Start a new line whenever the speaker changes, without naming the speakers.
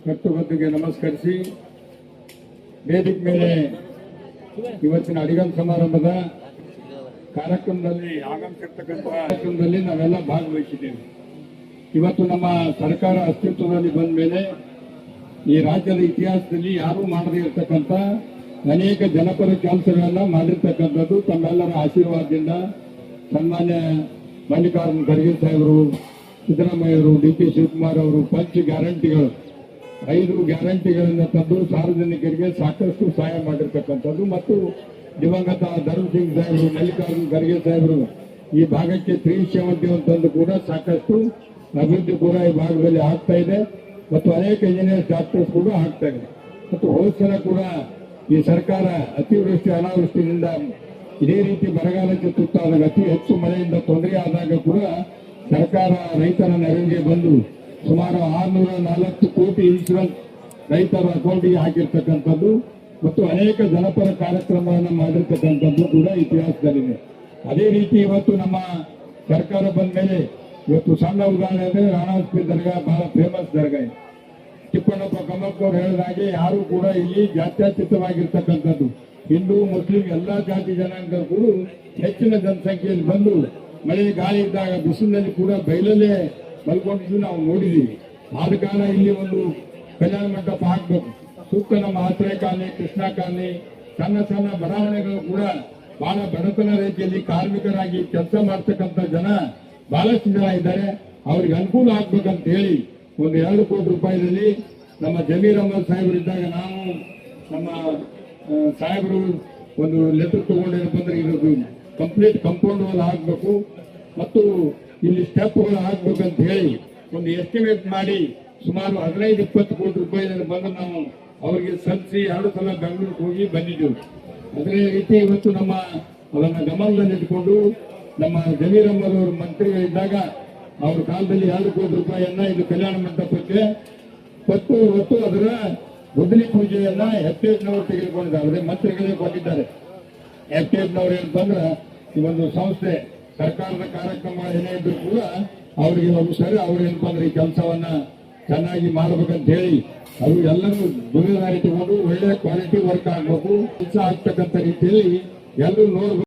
ಕರ್ತೃಬದ್ಧಗೆ ನಮಸ್ಕರಿಸಿ ವೇದಿಕೆ ಮೇಲೆ ಇವತ್ತಿನ ಅಡಿಗಲ್ ಸಮಾರಂಭದ ಕಾರ್ಯಕ್ರಮದಲ್ಲಿ ಆಗಮಿಸಿರ್ತಕ್ಕಂಥ ಕಾರ್ಯಕ್ರಮದಲ್ಲಿ ನಾವೆಲ್ಲ ಭಾಗವಹಿಸಿದ್ದೇವೆ. ಇವತ್ತು ನಮ್ಮ ಸರ್ಕಾರ ಅಸ್ತಿತ್ವದಲ್ಲಿ ಬಂದ ಮೇಲೆ ಈ ರಾಜ್ಯದ ಇತಿಹಾಸದಲ್ಲಿ ಯಾರೂ ಮಾಡದೇ ಇರತಕ್ಕಂಥ ಅನೇಕ ಜನಪರ ಕೆಲಸಗಳನ್ನ ಮಾಡಿರ್ತಕ್ಕಂಥದ್ದು ತಮ್ಮೆಲ್ಲರ ಆಶೀರ್ವಾದದಿಂದ ಸನ್ಮಾನ್ಯ ಮಲ್ಲಿಕಾರ್ಜುನ ಖರ್ಗೆ ಸಾಹೇಬರು, ಸಿದ್ದರಾಮಯ್ಯವರು, ಡಿ.ಕೆ. ಶಿವಕುಮಾರ್ ಅವರು ಪಂಚ ಗ್ಯಾರಂಟಿಗಳು 5 ಗ್ಯಾರಂಟಿಗಳನ್ನು ತಂದು ಸಾರ್ವಜನಿಕರಿಗೆ ಸಾಕಷ್ಟು ಸಹಾಯ ಮಾಡಿರ್ತಕ್ಕಂಥದ್ದು ಮತ್ತು ದಿವಂಗತ ಧರ್ಮಸಿಂಗ್ ಸಾಹೇಬರು, ಮಲ್ಲಿಕಾರ್ಜುನ ಖರ್ಗೆ ಸಾಹೇಬರು ಈ ಭಾಗಕ್ಕೆ 371 ತಂದು ಕೂಡ ಸಾಕಷ್ಟು ಅಭಿವೃದ್ಧಿ ಕೂಡ ಈ ಭಾಗದಲ್ಲಿ ಆಗ್ತಾ ಇದೆ ಮತ್ತು ಅನೇಕ ಇಂಜಿನಿಯರ್ಸ್ ಡಾಕ್ಟರ್ಸ್ ಕೂಡ ಆಗ್ತಾ ಇದೆ. ಮತ್ತು ಹೋದ ಕೂಡ ಈ ಸರ್ಕಾರ ಅತಿವೃಷ್ಟಿ ಅನಾವೃಷ್ಟಿಯಿಂದ ಇದೇ ರೀತಿ ಬರಗಾಲಕ್ಕೆ ತುತ್ತಾದಾಗ ಅತಿ ಹೆಚ್ಚು ಮಳೆಯಿಂದ ತೊಂದರೆ ಆದಾಗ ಕೂಡ ಸರ್ಕಾರ ರೈತರ ನೆರವಿಗೆ ಬಂದು ಸುಮಾರು 640 ಕೋಟಿ ಇನ್ಶೂರೆನ್ಸ್ ರೈತರ ಅಕೌಂಟಿಗೆ ಹಾಕಿರ್ತಕ್ಕಂಥದ್ದು ಮತ್ತು ಅನೇಕ ಜನಪರ ಕಾರ್ಯಕ್ರಮವನ್ನು ಮಾಡಿರ್ತಕ್ಕಂಥದ್ದು ಕೂಡ ಇತಿಹಾಸದಲ್ಲಿದೆ. ಅದೇ ರೀತಿ ಇವತ್ತು ನಮ್ಮ ಸರ್ಕಾರ ಬಂದ ಮೇಲೆ ಇವತ್ತು ಸಣ್ಣ ಉದಾಹರಣೆ ಅಂದರೆ ರಾಣಾಸ್ಪಿ ದರ್ಗಾ ಬಹಳ ಫೇಮಸ್ ದರ್ಗಾ ಇದೆ. ತಿಪ್ಪಣ್ಣಪ್ಪ ಕಮಲ್ಕವ್ರು ಹೇಳಿದ ಹಾಗೆ ಯಾರು ಕೂಡ ಇಲ್ಲಿ ಜಾತ್ಯತೀತವಾಗಿರ್ತಕ್ಕಂಥದ್ದು ಹಿಂದೂ ಮುಸ್ಲಿಂ ಎಲ್ಲಾ ಜಾತಿ ಜನಾಂಗಗಳು ಹೆಚ್ಚಿನ ಜನಸಂಖ್ಯೆಯಲ್ಲಿ ಬಂದು ಮಳೆ ಗಾಳಿ ಇದ್ದಾಗ ಬಿಸಿಲಿನಲ್ಲಿ ಕೂಡ ಬಯಲಲ್ಲೇ ಮಲ್ಕೊಂಡಿದ್ದು ನಾವು ನೋಡಿದ್ದೀವಿ. ಆದ ಕಾರಣ ಇಲ್ಲಿ ಒಂದು ಕಲ್ಯಾಣ ಮಂಟಪ ಹಾಕಬೇಕು. ಸೂಕ್ತ ನಮ್ಮ ಆಶ್ರಯ ಕಾಲನಿ, ಕೃಷ್ಣ ಕಾಲನಿ, ಸಣ್ಣ ಸಣ್ಣ ಬಡಾವಣೆಗಳು ಕೂಡ ಬಹಳ ಬಡತನ ರೀತಿಯಲ್ಲಿ ಕಾರ್ಮಿಕರಾಗಿ ಕೆಲಸ ಮಾಡ್ತಕ್ಕಂಥ ಜನ ಬಹಳಷ್ಟು ಜನ ಇದ್ದಾರೆ. ಅವ್ರಿಗೆ ಅನುಕೂಲ ಆಗ್ಬೇಕಂತ ಹೇಳಿ ಒಂದು 2 ಕೋಟಿ ರೂಪಾಯಿನಲ್ಲಿ ನಮ್ಮ ಜಮೀರ್ ಅಹಮದ್ ಸಾಹೇಬರು ಇದ್ದಾಗ ನಾವು ನಮ್ಮ ಸಾಹೇಬರು ಒಂದು ಲೆಟರ್ ತಗೊಂಡೇನಪ್ಪ ಅಂದ್ರೆ ಇದು ಕಂಪ್ಲೀಟ್ ಕಾಂಪೌಂಡ್ ವಾಲ್ ಹಾಕಬೇಕು ಮತ್ತು ಇಲ್ಲಿ ಸ್ಟೆಪ್ಗಳು ಹಾಕ್ಬೇಕಂತ ಹೇಳಿ ಒಂದು ಎಸ್ಟಿಮೇಟ್ ಮಾಡಿ ಸುಮಾರು 15-20 ಕೋಟಿ ರೂಪಾಯಿನಲ್ಲಿ ಬಂದು ನಾವು ಅವರಿಗೆ ಸಲ್ಲಿಸಿ 2 ಸಲ ಬೆಂಗಳೂರಿಗೆ ಹೋಗಿ ಬಂದಿದ್ದೆವು. ಅದೇ ರೀತಿ ಇವತ್ತು ನಮ್ಮ ಅದನ್ನ ಗಮನದಲ್ಲಿಟ್ಟುಕೊಂಡು ನಮ್ಮ ಜಮೀರ್ ಅಹಮದ್ ಅವರು ಮಂತ್ರಿಗಳಿದ್ದಾಗ ಅವ್ರ ಕಾಲದಲ್ಲಿ 2 ಕೋಟಿ ರೂಪಾಯಿಯನ್ನ ಇದು ಕಲ್ಯಾಣ ಮಂಟಪಕ್ಕೆ ಕೊಟ್ಟು ಇವತ್ತು ಅದರ ಬದಲಿ ಪೂಜೆಯನ್ನ ಎಫ್ಟೇಜ್ನವರು ತೆಗೆದುಕೊಂಡಿದ್ದಾರೆ. ಮಂತ್ರಿಗಳೇ ಕೊಟ್ಟಿದ್ದಾರೆ. ಎಫ್ಟೇಜ್ನವರು ಏನಂತಂದ್ರೆ ಈ ಒಂದು ಸಂಸ್ಥೆ ಸರ್ಕಾರದ ಕಾರ್ಯಕ್ರಮ ಏನೇ ಇದ್ರು ಕೂಡ ಅವರಿಗೆ ಒಂದು ಸರಿ ಅವ್ರು ಏನಪ್ಪಾ ಅಂದ್ರೆ ಈ ಕೆಲಸವನ್ನ ಚೆನ್ನಾಗಿ ಮಾಡ್ಬೇಕಂತ ಹೇಳಿ ಅವರು ಎಲ್ಲರೂ ದುರ್ಗಾರಿ ತಗೊಂಡು ಒಳ್ಳೆ ಕ್ವಾಲಿಟಿ ವರ್ಕ್ ಆಗ್ಬೇಕು, ಕೆಲಸ ಆಗ್ತಕ್ಕಂಥ ರೀತಿಯಲ್ಲಿ ಎಲ್ಲರೂ ನೋಡ್ಬೇಕು.